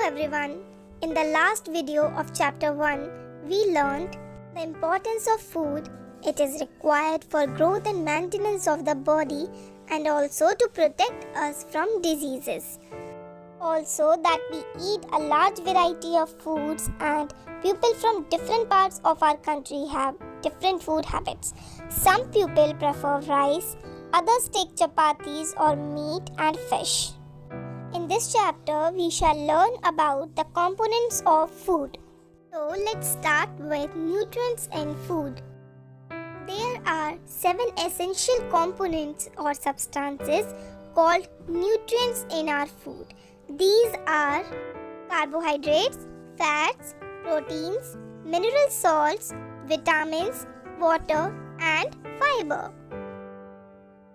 everyone. In the last video of chapter 1, we learned the importance of food. It is required for growth and maintenance of the body and also to protect us from diseases. Also that we eat a large variety of foods and people from different parts of our country have different food habits. Some people prefer rice, others take chapatis or meat and fish. In this chapter, we shall learn about the components of food. So let's start with nutrients in food. There are 7 essential components or substances called nutrients in our food. These are carbohydrates, fats, proteins, mineral salts, vitamins, water, and fiber.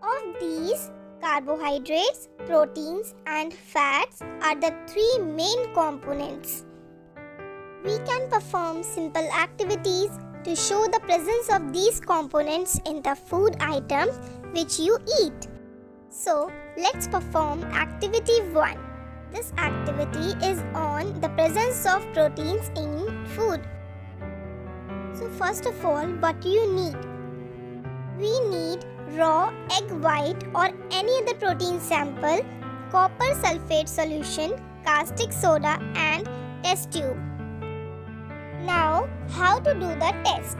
Of these, carbohydrates, proteins, and fats are the 3 main components. We can perform simple activities to show the presence of these components in the food items which you eat. So, let's perform activity 1. This activity is on the presence of proteins in food. So, first of all, what do you need? We need raw egg white or any other protein sample, copper sulfate solution, caustic soda and test tube. Now, how to do the test?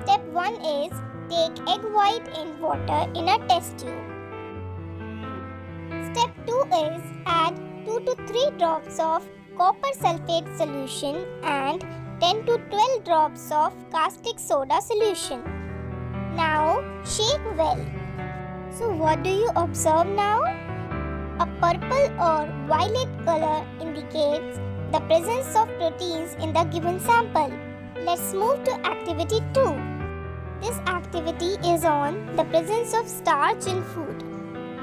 Step 1 is take egg white in water in a test tube. Step 2 is add 2 to 3 drops of copper sulfate solution and 10 to 12 drops of caustic soda solution. Now, shake well. So, what do you observe now? A purple or violet color indicates the presence of proteins in the given sample. Let's move to activity 2. This activity is on the presence of starch in food.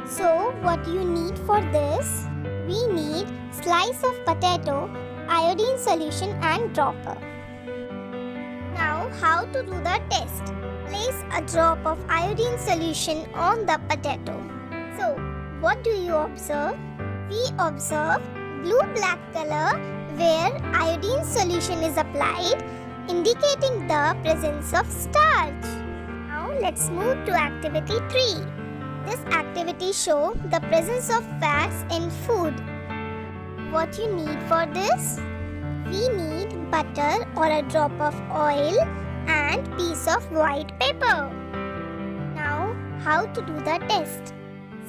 So, what do you need for this? We need slice of potato, iodine solution and dropper. Now, how to do the test? Place a drop of iodine solution on the potato. So, what do you observe? We observe blue-black color where iodine solution is applied, indicating the presence of starch. Now, let's move to activity 3. This activity shows the presence of fats in food. What you need for this? We need butter or a drop of oil and piece of white paper. Now, how to do the test?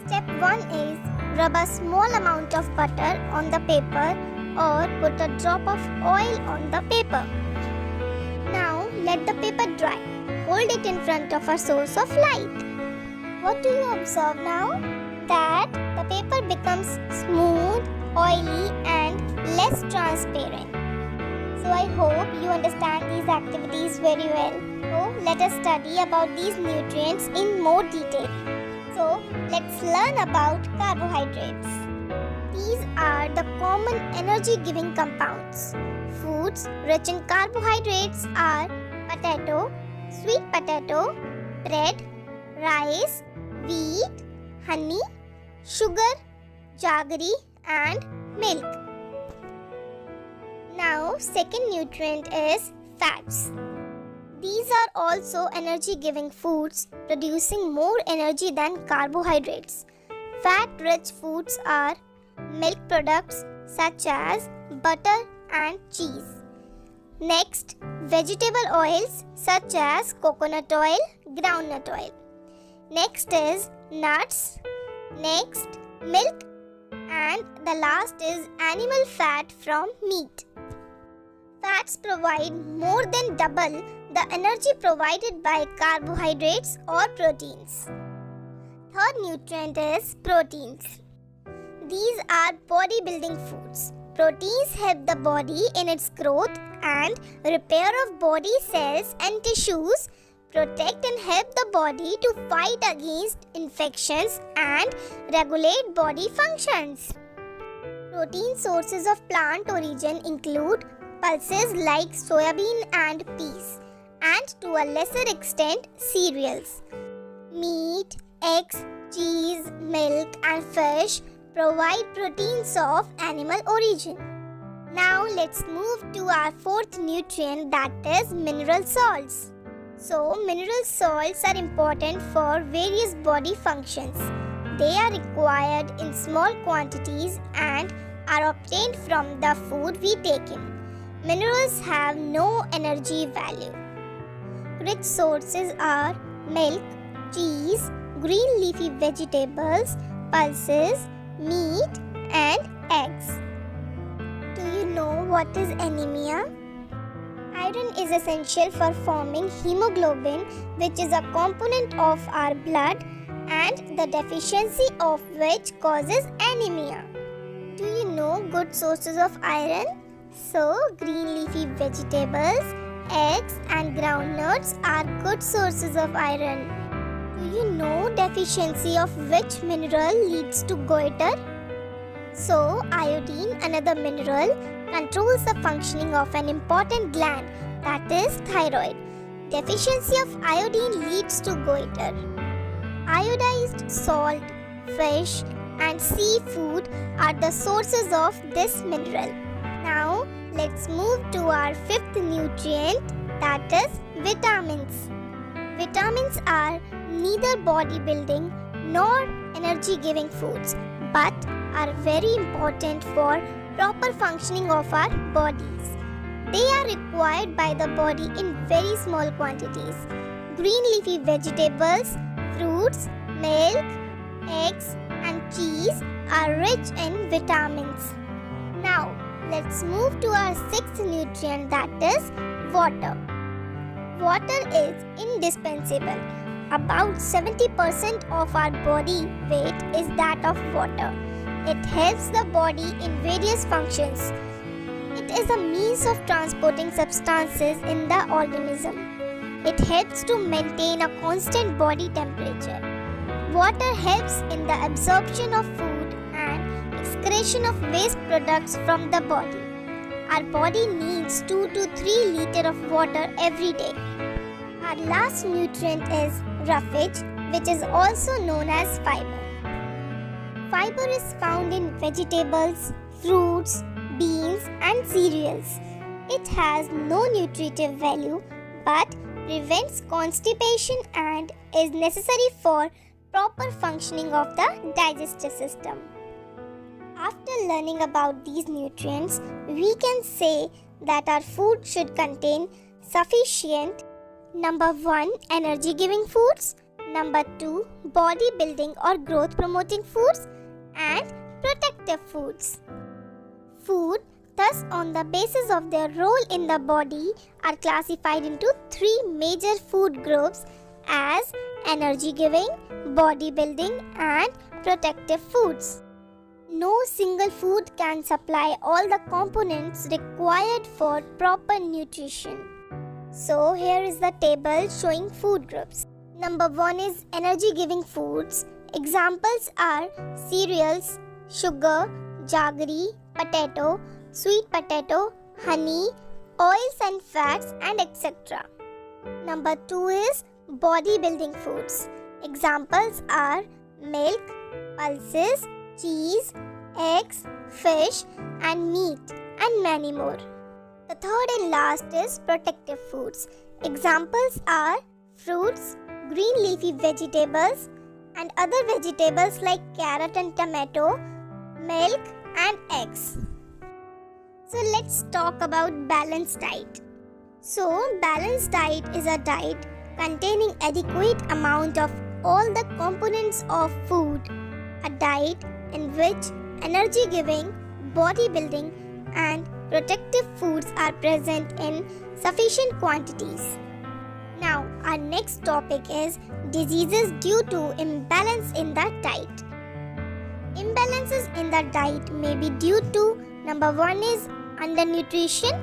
Step 1 is rub a small amount of butter on the paper or put a drop of oil on the paper. Now, let the paper dry. Hold it in front of a source of light. What do you observe now? That the paper becomes smooth, oily and less transparent. So I hope you understand these activities very well. So let us study about these nutrients in more detail. So let's learn about carbohydrates. These are the common energy-giving compounds. Foods rich in carbohydrates are potato, sweet potato, bread, rice, wheat, honey, sugar, jaggery and milk. Now, second nutrient is fats. These are also energy-giving foods, producing more energy than carbohydrates. Fat-rich foods are milk products such as butter and cheese. Next, vegetable oils such as coconut oil, groundnut oil. Next is nuts. Next, milk. And the last is animal fat from meat. Fats provide more than double the energy provided by carbohydrates or proteins. Third nutrient is proteins. These are bodybuilding foods. Proteins help the body in its growth and repair of body cells and tissues, protect and help the body to fight against infections and regulate body functions. Protein sources of plant origin include pulses like soybean and peas, and to a lesser extent cereals. Meat, eggs, cheese, milk and fish provide proteins of animal origin. Now let's move to our fourth nutrient, that is mineral salts. So mineral salts are important for various body functions. They are required in small quantities and are obtained from the food we take in. Minerals have no energy value. Rich sources are milk, cheese, green leafy vegetables, pulses, meat and eggs. Do you know what is anemia? Iron is essential for forming hemoglobin, which is a component of our blood and the deficiency of which causes anemia. Do you know good sources of iron? So, green leafy vegetables, eggs and groundnuts are good sources of iron. Do you know deficiency of which mineral leads to goiter? So, iodine, another mineral, controls the functioning of an important gland, that is thyroid. Deficiency of iodine leads to goiter. Iodized salt, fish and seafood are the sources of this mineral. Now, let's move to our fifth nutrient, that is vitamins. Vitamins are neither bodybuilding nor energy-giving foods, but are very important for proper functioning of our bodies. They are required by the body in very small quantities. Green leafy vegetables, fruits, milk, eggs and cheese are rich in vitamins. Now, let's move to our sixth nutrient, that is water. Water is indispensable. About 70% of our body weight is that of water. It helps the body in various functions. It is a means of transporting substances in the organism. It helps to maintain a constant body temperature. Water helps in the absorption of food and excretion of waste products from the body. Our body needs 2 to 3 liters of water every day. Our last nutrient is roughage, which is also known as fiber. Fiber is found in vegetables, fruits, beans and cereals. It has no nutritive value but prevents constipation and is necessary for proper functioning of the digestive system. After learning about these nutrients, we can say that our food should contain sufficient number 1 energy giving foods, number 2 body building or growth promoting foods and protective foods. Food, thus on the basis of their role in the body, are classified into 3 major food groups as energy giving, body building and protective foods. No single food can supply all the components required for proper nutrition. So here is the table showing food groups. Number 1 is energy giving foods. Examples are cereals, sugar, jaggery, potato, sweet potato, honey, oils and fats and etc. Number 2 is body building foods. Examples are milk, pulses, cheese, eggs, fish and meat and many more. The third and last is protective foods. Examples are fruits, green leafy vegetables and other vegetables like carrot and tomato, milk and eggs. So let's talk about balanced diet. So balanced diet is a diet containing adequate amount of all the components of food. A diet in which energy giving, body building and protective foods are present in sufficient quantities. Now our next topic is diseases due to imbalance in the diet. Imbalances in the diet may be due to number 1 is undernutrition,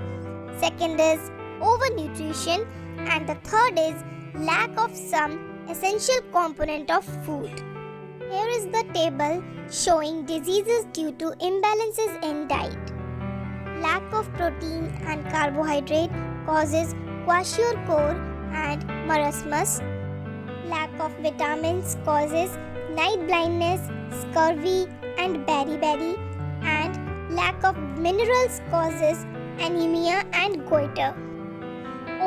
second is overnutrition and the third is lack of some essential component of food. Here is the table showing diseases due to imbalances in diet. Lack of protein and carbohydrate causes kwashiorkor and marasmus. Lack of vitamins causes night blindness, scurvy and beriberi, and Lack of minerals causes anemia and goiter.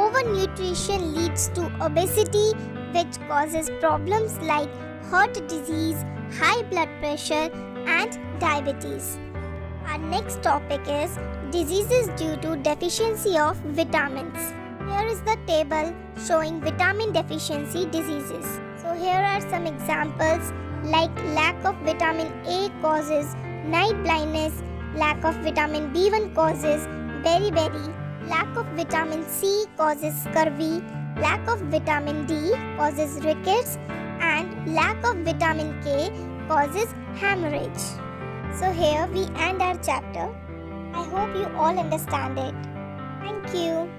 Overnutrition leads to obesity, which causes problems like heart disease, high blood pressure, and diabetes. Our next topic is diseases due to deficiency of vitamins. Here is the table showing vitamin deficiency diseases. So here are some examples like lack of vitamin A causes night blindness, lack of vitamin B1 causes beriberi, lack of vitamin C causes scurvy, lack of vitamin D causes rickets, and lack of vitamin K causes hemorrhage. So here we end our chapter. I hope you all understand it. Thank you.